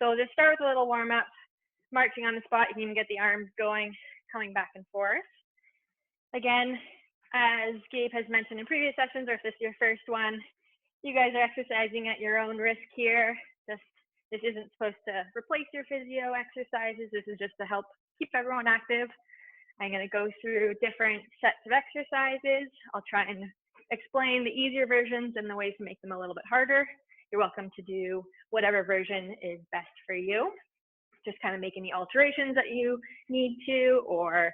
So just start with a little warm up, marching on the spot. You can even get the arms going, coming back and forth. Again, as Gabe has mentioned in previous sessions, or if this is your first one, you guys are exercising at your own risk here. This isn't supposed to replace your physio exercises. This is just to help keep everyone active. I'm going to go through different sets of exercises. I'll try and explain the easier versions and the ways to make them a little bit harder. You're welcome to do whatever version is best for you. Just kind of make any alterations that you need to, or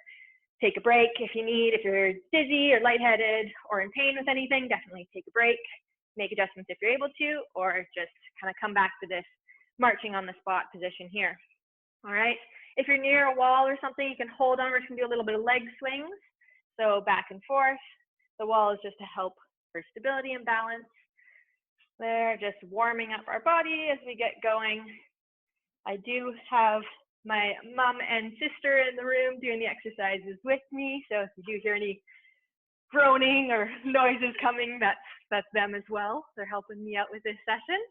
take a break if you need. If you're dizzy or lightheaded or in pain with anything, definitely take a break. Make adjustments if you're able to, or just kind of come back to this marching on the spot position here. All right. If you're near a wall or something, you can hold on. We're just gonna do a little bit of leg swings. So back and forth. The wall is just to help for stability and balance. There, just warming up our body as we get going. I do have my mom and sister in the room doing the exercises with me. So if you do hear any groaning or noises coming, that's them as well. They're helping me out with this session.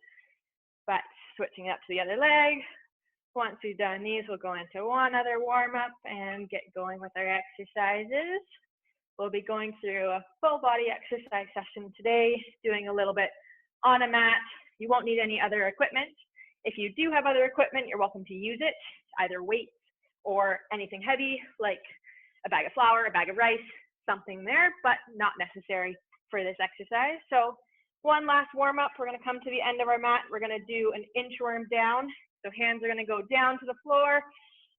But switching up to the other leg. Once we've done these, we'll go into one other warm up and get going with our exercises. We'll be going through a full body exercise session today, doing a little bit on a mat. You won't need any other equipment. If you do have other equipment, you're welcome to use it, either weights or anything heavy like a bag of flour, a bag of rice, something there, but not necessary for this exercise. So one last warm up. We're going to come to the end of our mat. We're going to do an inchworm down. So hands are going to go down to the floor.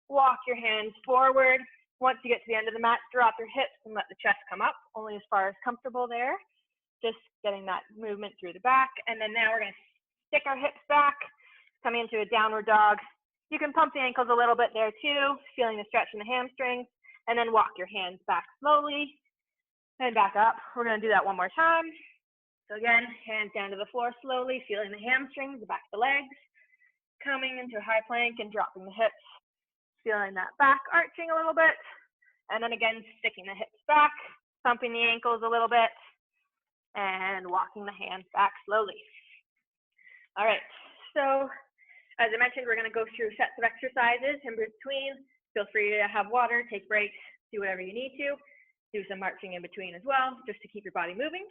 Walk your hands forward. Once you get to the end of the mat, drop your hips and let the chest come up, only as far as comfortable there. Just getting that movement through the back. And then now we're going to stick our hips back, coming into a downward dog. You can pump the ankles a little bit there too, feeling the stretch in the hamstrings, and then walk your hands back slowly and back up. We're going to do that one more time. So again, hands down to the floor slowly, feeling the hamstrings, the back of the legs, coming into a high plank and dropping the hips, feeling that back arching a little bit, and then again, sticking the hips back, pumping the ankles a little bit, and walking the hands back slowly. All right, so as I mentioned, we're going to go through sets of exercises in between. Feel free to have water, take breaks, do whatever you need to. Do some marching in between as well, just to keep your body moving.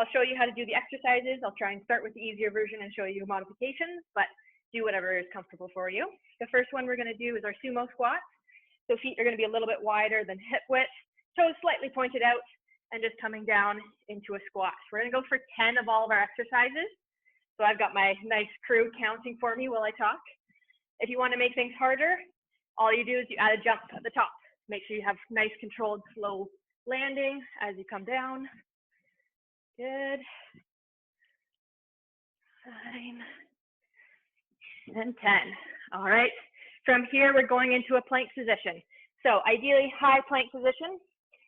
I'll show you how to do the exercises. I'll try and start with the easier version and show you modifications, but do whatever is comfortable for you. The first one we're going to do is our Sumo Squat. So feet are going to be a little bit wider than hip width, toes slightly pointed out, and just coming down into a squat. We're going to go for 10 of all of our exercises. So I've got my nice crew counting for me while I talk. If you want to make things harder, all you do is you add a jump at the top. Make sure you have nice controlled slow landing as you come down. Good. 9 and 10. All right. From here, we're going into a plank position. So ideally, high plank position.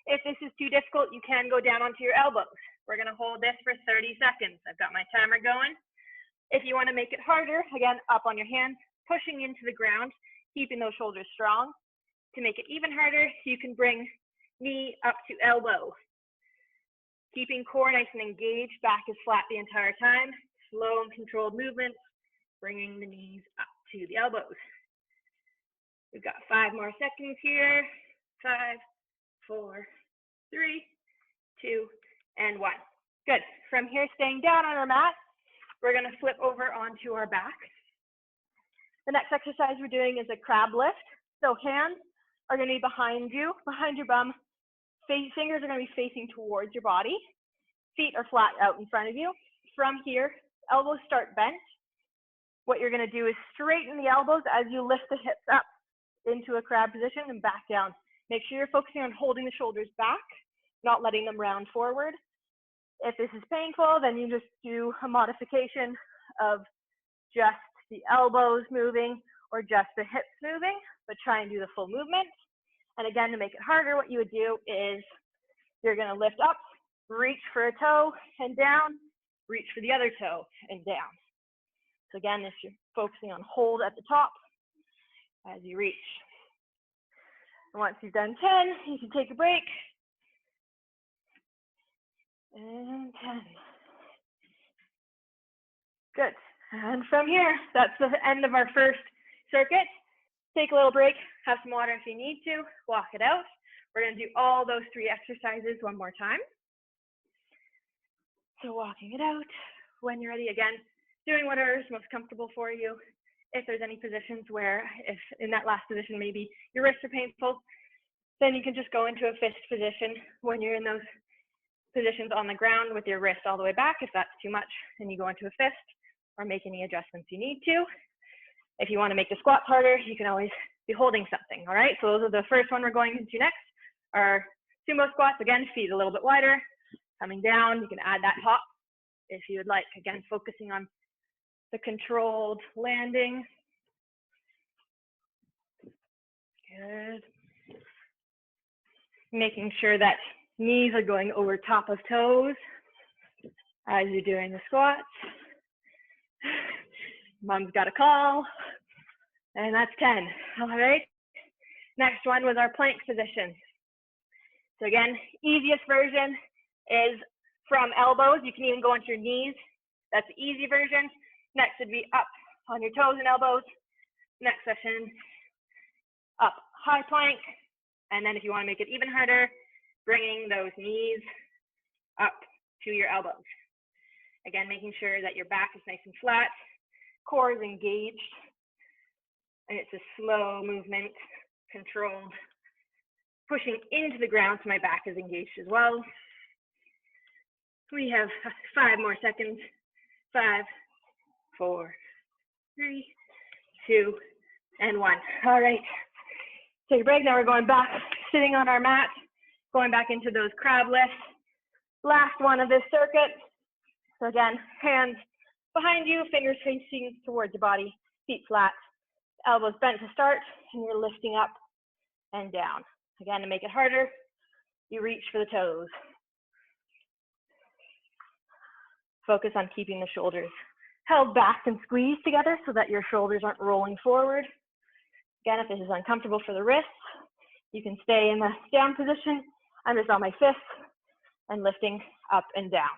If this is too difficult, you can go down onto your elbows. We're going to hold this for 30 seconds. I've got my timer going. If you want to make it harder, again, up on your hands, pushing into the ground, keeping those shoulders strong. To make it even harder, you can bring knee up to elbow. Keeping core nice and engaged, back is flat the entire time. Slow and controlled movements, bringing the knees up to the elbows. We've got 5 more seconds here. 5, 4, 3, 2, and 1. Good. From here, staying down on our mat, we're going to flip over onto our back. The next exercise we're doing is a crab lift. So hands are going to be behind you, behind your bum. Fingers are going to be facing towards your body. Feet are flat out in front of you. From here, elbows start bent. What you're going to do is straighten the elbows as you lift the hips up into a crab position and back down. Make sure you're focusing on holding the shoulders back, not letting them round forward. If this is painful, then you just do a modification of just the elbows moving or just the hips moving, but try and do the full movement. And again, to make it harder, what you would do is you're going to lift up, reach for a toe and down, reach for the other toe and down. So again, this you're focusing on hold at the top as you reach. And once you've done 10, you can take a break. And 10. Good. And from here, that's the end of our first circuit. Take a little break, have some water if you need to, walk it out. We're going to do all those 3 exercises one more time. So walking it out, when you're ready, again, doing whatever is most comfortable for you. If there's any positions where, if in that last position, maybe your wrists are painful, then you can just go into a fist position when you're in those positions on the ground with your wrist all the way back. If that's too much, then you go into a fist or make any adjustments you need to. If you want to make the squats harder, you can always be holding something, all right? So those are the first one we're going into next, are sumo squats. Again, feet a little bit wider, coming down. You can add that hop if you would like. Again, focusing on the controlled landing. Good. Making sure that knees are going over top of toes as you're doing the squats. Mom's got a call. And that's 10, all right? Next one was our plank position. So again, easiest version is from elbows. You can even go onto your knees. That's the easy version. Next would be up on your toes and elbows. Next session, up high plank. And then if you want to make it even harder, bringing those knees up to your elbows. Again, making sure that your back is nice and flat, core is engaged. And it's a slow movement, controlled, pushing into the ground so my back is engaged as well. We have 5 more seconds. 5, 4, 3, 2, and 1. All right, take a break. Now we're going back, sitting on our mat, going back into those crab lifts. Last one of this circuit. So again, hands behind you, fingers facing towards your body, feet flat. Elbows bent to start, and you're lifting up and down. Again, to make it harder, you reach for the toes. Focus on keeping the shoulders held back and squeezed together so that your shoulders aren't rolling forward. Again, if this is uncomfortable for the wrists, you can stay in the down position. I'm just on my fists and lifting up and down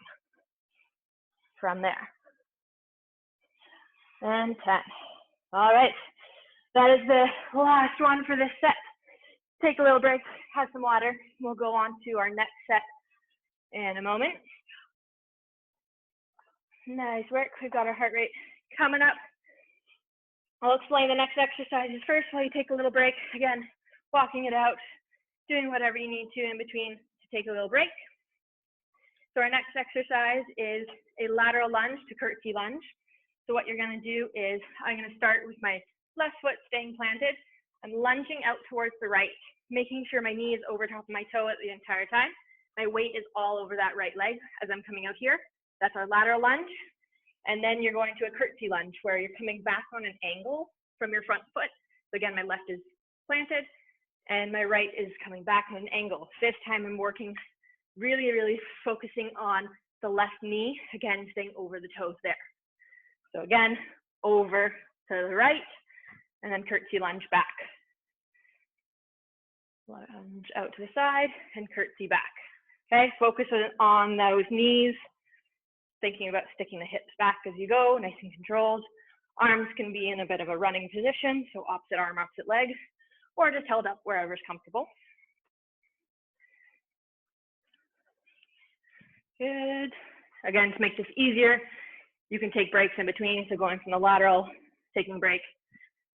from there. And 10. All right. That is the last one for this set. Take a little break, have some water. We'll go on to our next set in a moment. Nice work. We've got our heart rate coming up. I'll explain the next exercises first while you take a little break. Again, walking it out, doing whatever you need to in between to take a little break. So our next exercise is a lateral lunge to curtsy lunge. So what you're going to do is I'm going to start with my left foot staying planted. I'm lunging out towards the right, making sure my knee is over top of my toe at the entire time. My weight is all over that right leg as I'm coming out here. That's our lateral lunge. And then you're going to a curtsy lunge where you're coming back on an angle from your front foot. So again, my left is planted and my right is coming back on an angle. This time I'm working really, really focusing on the left knee, again, staying over the toes there. So again, over to the right, and then curtsy lunge back. Lunge out to the side and curtsy back. Okay, focus on those knees, thinking about sticking the hips back as you go, nice and controlled. Arms can be in a bit of a running position, so opposite arm, opposite leg, or just held up wherever's comfortable. Good. Again, to make this easier, you can take breaks in between, so going from the lateral, taking a break,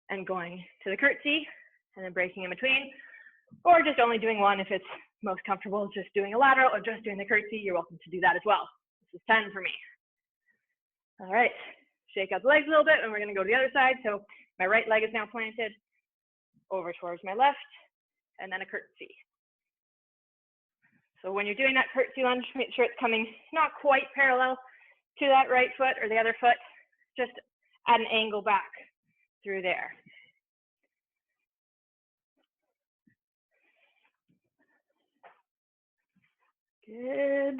and going to the curtsy, and then breaking in between, or just only doing one if it's most comfortable, just doing a lateral or just doing the curtsy. You're welcome to do that as well. This is 10 for me. All right, shake out the legs a little bit, and we're going to go to the other side. So my right leg is now planted over towards my left, and then a curtsy. So when you're doing that curtsy lunge, make sure it's coming not quite parallel to that right foot or the other foot, just at an angle back through there. Good.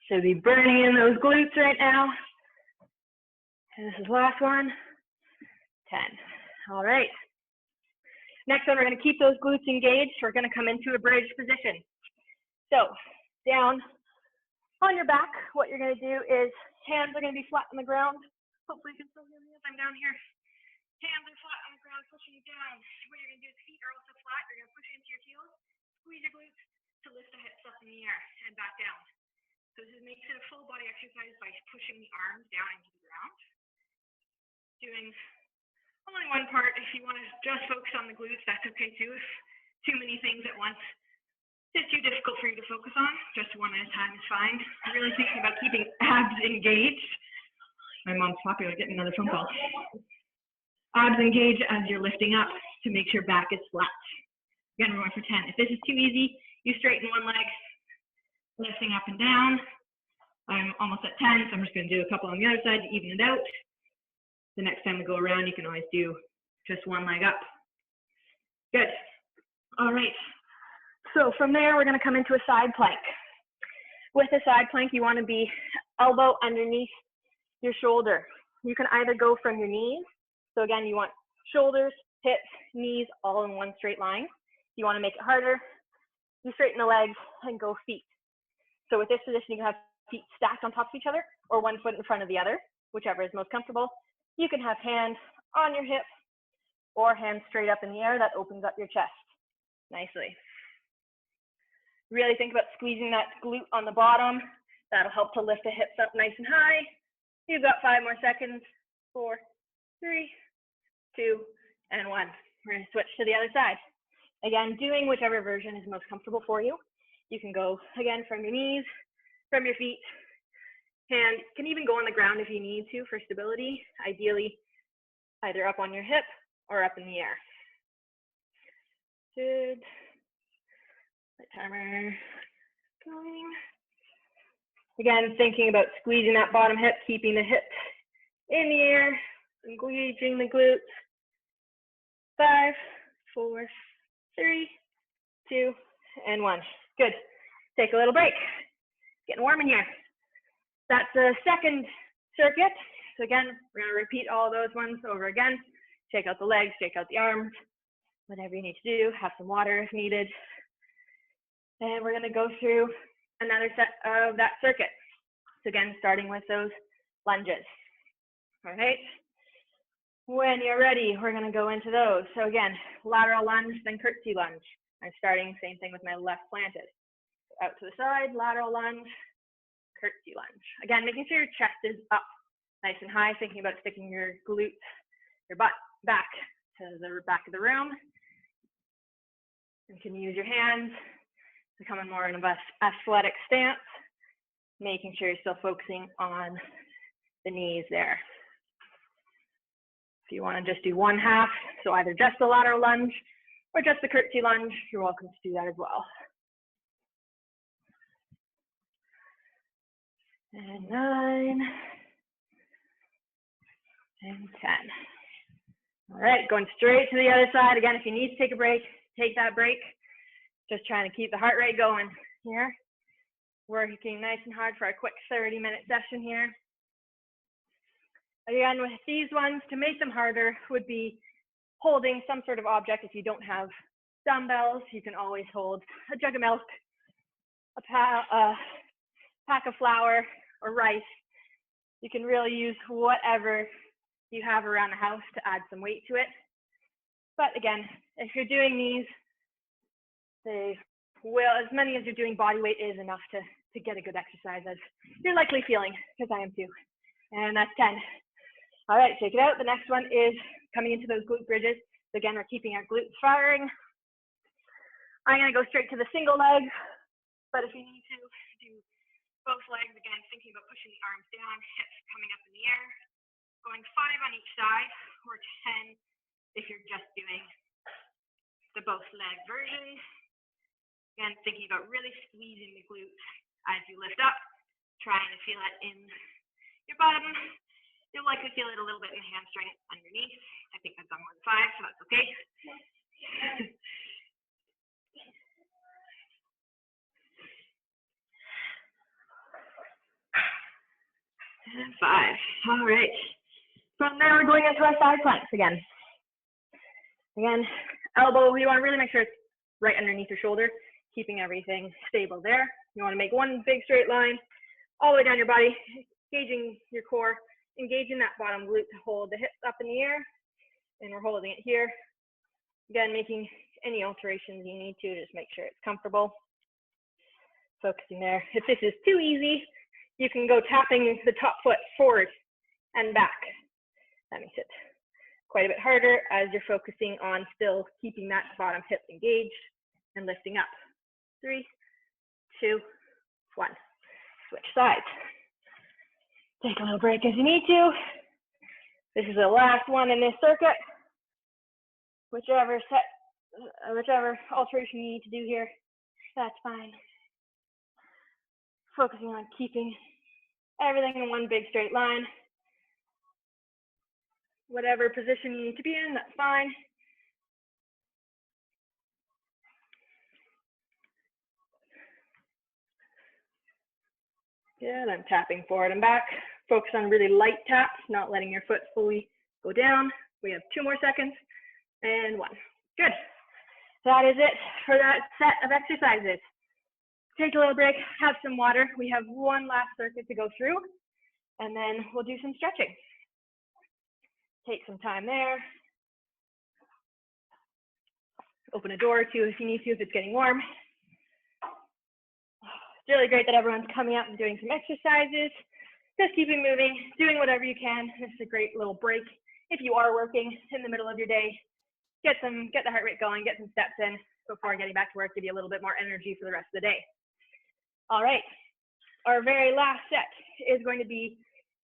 Should be burning in those glutes right now. And this is the last one. 10. All right. Next one, we're going to keep those glutes engaged. We're going to come into a bridge position. So down on your back, what you're going to do is hands are going to be flat on the ground. Hopefully you can still hear me if I'm down here. Hands are flat on the ground, pushing you down. What you're going to do is feet are also flat. You're going to push into your heels, squeeze your glutes to lift the hips up in the air and back down. So this makes it a full body exercise by pushing the arms down into the ground. Doing only one part. If you want to just focus on the glutes, that's okay too. If too many things at once is too difficult for you to focus on, just one at a time is fine. I'm really thinking about keeping abs engaged. My mom's popular, getting another phone call. Abs engaged as you're lifting up to make sure back is flat. Again, we're going for 10. If this is too easy, you straighten one leg, lifting up and down. I'm almost at 10, so I'm just going to do a couple on the other side to even it out. The next time we go around, you can always do just one leg up. Good. All right. So from there, we're going to come into a side plank. With a side plank, you want to be elbow underneath your shoulder. You can either go from your knees. So again, you want shoulders, hips, knees, all in one straight line. You want to make it harder, you straighten the legs and go feet. So with this position, you can have feet stacked on top of each other or one foot in front of the other, whichever is most comfortable. You can have hands on your hip or hands straight up in the air. That opens up your chest nicely. Really think about squeezing that glute on the bottom. That'll help to lift the hips up nice and high. You've got 5 more seconds. 4, 3, 2, and 1. We're going to switch to the other side. Again, doing whichever version is most comfortable for you. You can go, again, from your knees, from your feet, and can even go on the ground if you need to for stability. Ideally, either up on your hip or up in the air. Good. Let timer going. Again, thinking about squeezing that bottom hip, keeping the hips in the air, engaging the glutes. 5, 4, 3, 2, and 1. Good. Take a little break. Getting warm in here. That's the second circuit. So again, we're going to repeat all those ones over again. Shake out the legs, shake out the arms, whatever you need to do. Have some water if needed. And we're going to go through another set of that circuit. So again, starting with those lunges. All right. When you're ready, we're going to go into those. So again, lateral lunge, then curtsy lunge. I'm starting same thing with my left planted. Out to the side, lateral lunge, curtsy lunge. Again, making sure your chest is up nice and high, thinking about sticking your glutes, your butt back to the back of the room. You can use your hands to come in more in an athletic stance, making sure you're still focusing on the knees there. If you want to just do one half, so either just the lateral lunge or just the curtsy lunge, you're welcome to do that as well. And 9, and 10. All right, going straight to the other side. Again, if you need to take a break, take that break. Just trying to keep the heart rate going here. Working nice and hard for a quick 30-minute session here. Again, with these ones, to make them harder would be holding some sort of object. If you don't have dumbbells, you can always hold a jug of milk, a pack of flour or rice. You can really use whatever you have around the house to add some weight to it. But again, if you're doing these, as many as you're doing, body weight is enough to get a good exercise, as you're likely feeling, because I am too. And that's 10. All right, shake it out. The next one is coming into those glute bridges. So again, we're keeping our glutes firing. I'm going to go straight to the single leg, but if you need to do both legs, again, thinking about pushing the arms down, hips coming up in the air, going 5 on each side, or 10 if you're just doing the both leg version. Again, thinking about really squeezing the glutes as you lift up, trying to feel it in your bottom. You'll likely feel it a little bit in the hamstring underneath. I think I've done more than 5, so that's okay. And 5. All right. From there, we're going into our side planks again. Again, Elbow, you want to really make sure it's right underneath your shoulder, keeping everything stable there. You want to make one big straight line all the way down your body, engaging your core, engaging that bottom glute to hold the hips up in the air, and we're holding it here. Again, making any alterations you need to, just make sure it's comfortable. Focusing there. If this is too easy, you can go tapping the top foot forward and back. That makes it quite a bit harder as you're focusing on still keeping that bottom hip engaged and lifting up. 3, 2, 1. Switch sides. Take a little break as you need to. This is the last one in this circuit. Whichever alteration you need to do here, that's fine. Focusing on keeping everything in one big straight line. Whatever position you need to be in, that's fine. Good, I'm tapping forward and back. Focus on really light taps, not letting your foot fully go down. We have 2 more seconds and 1. Good. That is it for that set of exercises. Take a little break, have some water. We have one last circuit to go through, and then we'll do some stretching. Take some time there. Open a door or two if you need to, if it's getting warm. It's really great that everyone's coming out and doing some exercises. Just keeping moving, doing whatever you can. This is a great little break. If you are working in the middle of your day, get the heart rate going, get some steps in before getting back to work, give you a little bit more energy for the rest of the day. All right, our very last set is going to be,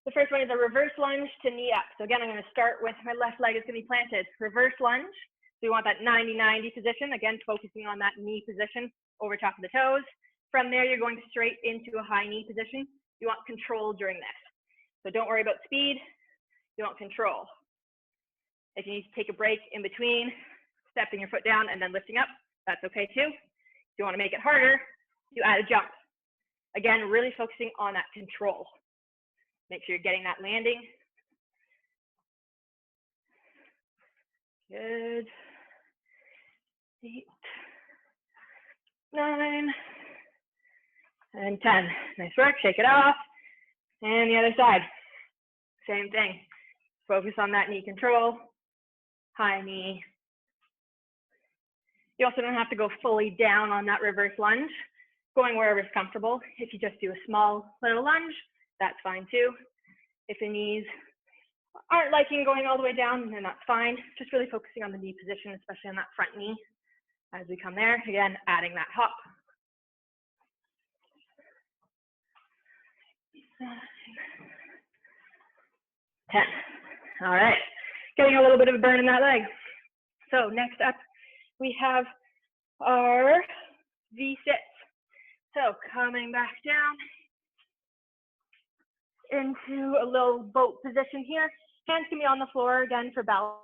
the first one is a reverse lunge to knee up. So again, I'm going to start with my left leg is going to be planted. Reverse lunge. So you want that 90-90 position. Again, focusing on that knee position over top of the toes. From there, you're going straight into a high knee position. You want control during this. So don't worry about speed. You want control. If you need to take a break in between, stepping your foot down and then lifting up, that's okay too. If you want to make it harder, you add a jump. Again, really focusing on that control. Make sure you're getting that landing. Good. 8, 9, and 10. Nice work. Shake it off. And the other side. Same thing. Focus on that knee control. High knee. You also don't have to go fully down on that reverse lunge. Going wherever is comfortable. If you just do a small little lunge, that's fine too. If your knees aren't liking going all the way down, then that's fine. Just really focusing on the knee position, especially on that front knee. As we come there, again, adding that hop. 10. All right, getting a little bit of a burn in that leg. So next up, we have our V-sits. So coming back down into a little boat position here. Hands can be on the floor again for balance.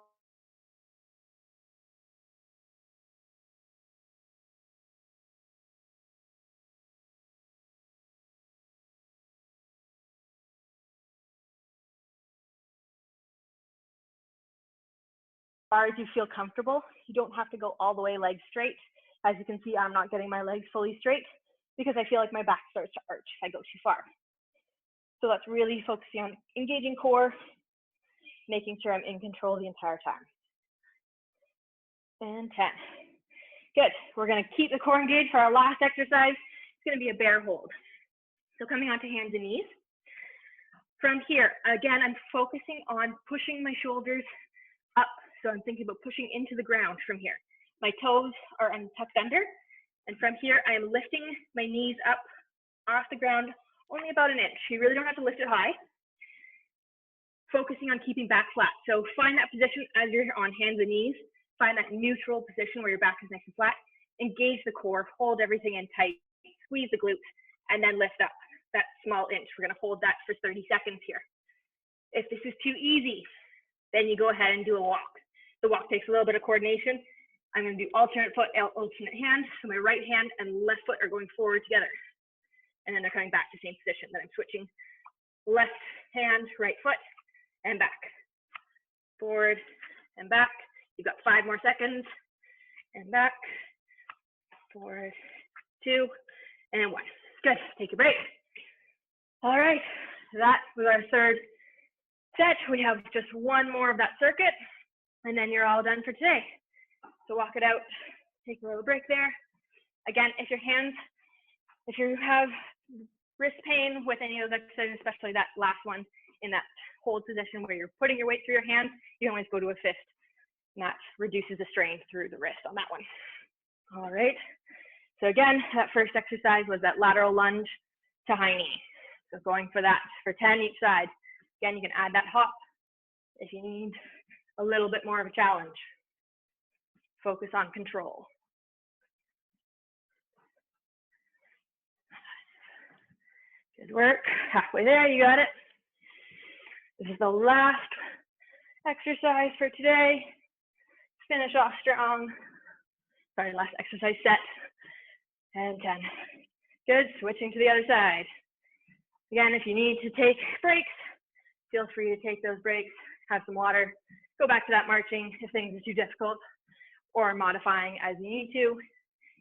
As far as you feel comfortable, you don't have to go all the way legs straight. As you can see, I'm not getting my legs fully straight because I feel like my back starts to arch if I go too far. So that's really focusing on engaging core, making sure I'm in control the entire time. And 10. Good. We're going to keep the core engaged for our last exercise. It's going to be a bear hold. So coming onto hands and knees. From here, again, I'm focusing on pushing my shoulders up. So I'm thinking about pushing into the ground from here. My toes are tucked under. And from here, I am lifting my knees up off the ground only about an inch. You really don't have to lift it high. Focusing on keeping back flat. So find that position as you're on hands and knees. Find that neutral position where your back is nice and flat. Engage the core, hold everything in tight, squeeze the glutes, and then lift up that small inch. We're going to hold that for 30 seconds here. If this is too easy, then you go ahead and do a walk. The walk takes a little bit of coordination. I'm going to do alternate foot, alternate hand. So my right hand and left foot are going forward together. And then they're coming back to the same position. Then I'm switching left hand, right foot, and back. Forward and back. You've got 5 more seconds. and back, forward, 2, and 1. Good, take a break. All right, that was our third set. We have just one more of that circuit, and then you're all done for today. So walk it out, take a little break there. Again, if you have wrist pain with any of those exercises, especially that last one in that hold position where you're putting your weight through your hands, you can always go to a fist, and that reduces the strain through the wrist on that one. All right, so again, that first exercise was that lateral lunge to high knee. So going for that for 10 each side. Again, you can add that hop if you need a little bit more of a challenge. Focus on control. Good work. Halfway there, you got it. This is the last exercise for today. Finish off strong. Sorry, last exercise set. And 10. Good, switching to the other side. Again, if you need to take breaks, feel free to take those breaks, have some water, go back to that marching if things are too difficult, or modifying as you need to.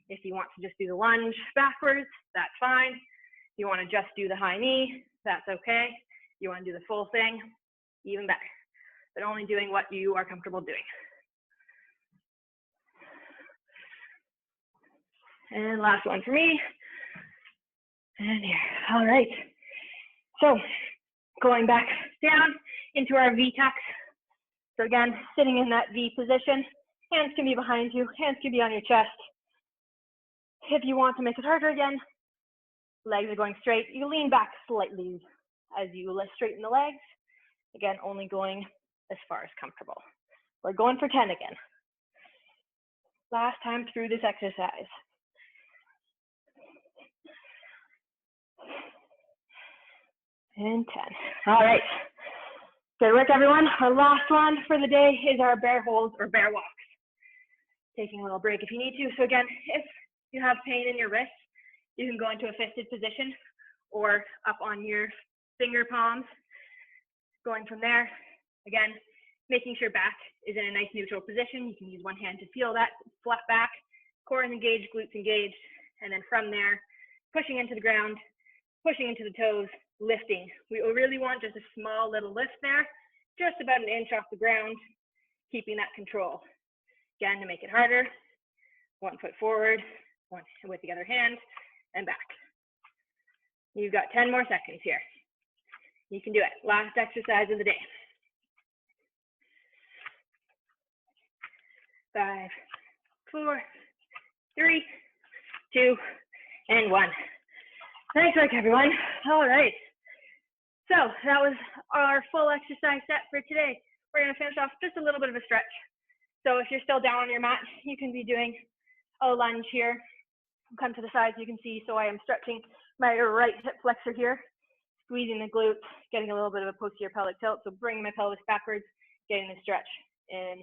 If you want to just do the lunge backwards, that's fine. If you want to just do the high knee, that's okay. If you want to do the full thing, even better. But only doing what you are comfortable doing. And last one for me. And here, all right. So going back down into our V-tuck. So again, sitting in that V position, hands can be behind you, hands can be on your chest. If you want to make it harder again, legs are going straight. You lean back slightly as you straighten the legs. Again, only going as far as comfortable. We're going for 10 again. Last time through this exercise. And 10. All right. Good work, everyone. Our last one for the day is our bear holds or bear walks. Taking a little break if you need to. So again, if you have pain in your wrist, you can go into a fisted position or up on your finger palms. Going from there, again, making sure back is in a nice neutral position. You can use one hand to feel that flat back, core is engaged, glutes engaged, and then from there, pushing into the ground, pushing into the toes, lifting. We really want just a small little lift there, just about an inch off the ground, keeping that control. Again, to make it harder, 1 foot forward, one with the other hand, and back. You've got 10 more seconds here. You can do it. Last exercise of the day. 5, 4, 3, 2, and 1. Nice work, everyone. All right. So that was our full exercise set for today. We're going to finish off just a little bit of a stretch. So if you're still down on your mat, you can be doing a lunge here. Come to the side so you can see. So I am stretching my right hip flexor here, squeezing the glutes, getting a little bit of a posterior pelvic tilt. So bringing my pelvis backwards, getting the stretch in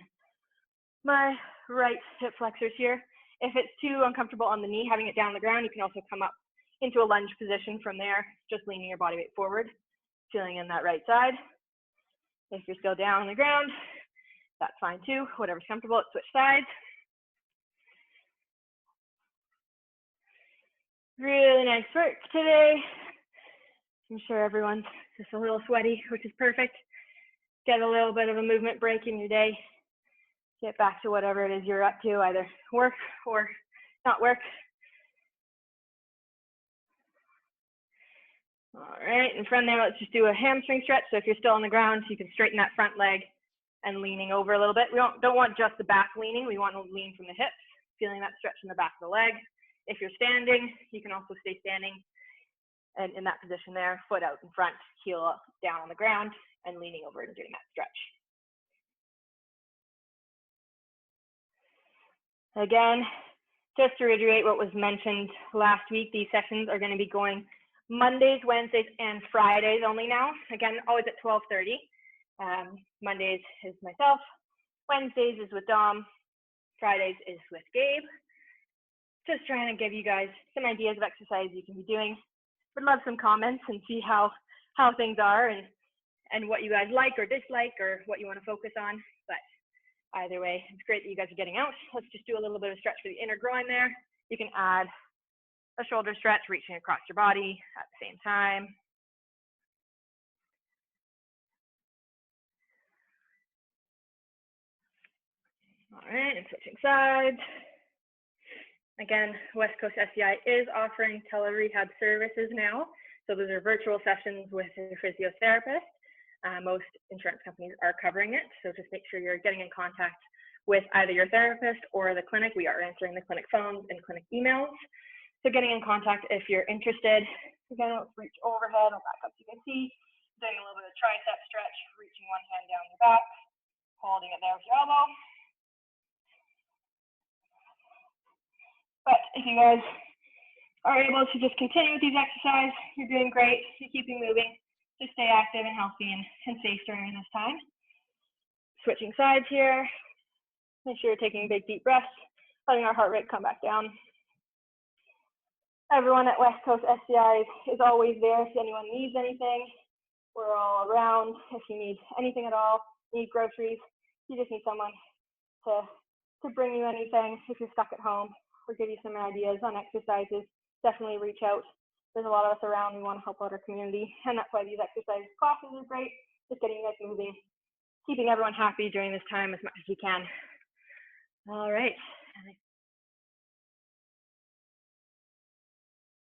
my right hip flexors here. If it's too uncomfortable on the knee, having it down on the ground, you can also come up into a lunge position from there, just leaning your body weight forward, feeling in that right side. If you're still down on the ground, that's fine too. Whatever's comfortable, switch sides. Really nice work today. I'm sure everyone's just a little sweaty, which is perfect. Get a little bit of a movement break in your day. Get back to whatever it is you're up to, either work or not work. All right, and from there, let's just do a hamstring stretch. So if you're still on the ground, you can straighten that front leg and leaning over a little bit. We don't want just the back leaning. We want to lean from the hips, feeling that stretch in the back of the leg. If you're standing, you can also stay standing and in that position there, foot out in front, heel down on the ground, and leaning over and doing that stretch. Again, just to reiterate what was mentioned last week, these sessions are going to be going Mondays, Wednesdays, and Fridays only now. Again, always at 12:30. Mondays is myself, Wednesdays is with Dom, Fridays is with Gabe. Just trying to give you guys some ideas of exercise you can be doing. Would love some comments and see how things are and what you guys like or dislike or what you want to focus on. But Either way, it's great that you guys are getting out. Let's just do a little bit of stretch for the inner groin there. You can add a shoulder stretch, reaching across your body at the same time. All right, and switching sides. Again, Westcoast SCI is offering tele-rehab services now. So those are virtual sessions with a physiotherapist. Most insurance companies are covering it. So just make sure you're getting in contact with either your therapist or the clinic. We are answering the clinic phones and clinic emails. So getting in contact if you're interested. Again, let's reach overhead and back up so you can see. Doing a little bit of tricep stretch, reaching one hand down your back, holding it there with your elbow. But if you guys are able to just continue with these exercises, you're doing great. You're keeping moving. Just stay active and healthy and safe during this time. Switching sides here. Make sure you're taking big deep breaths, letting our heart rate come back down. Everyone at Westcoast SCI is always there if anyone needs anything. We're all around if you need anything at all, need groceries. You just need someone to bring you anything if you're stuck at home, or give you some ideas on exercises. Definitely reach out. There's a lot of us around. We want to help out our community, and that's why these exercise classes are great. Just getting you guys moving, keeping everyone happy during this time as much as you can. All right,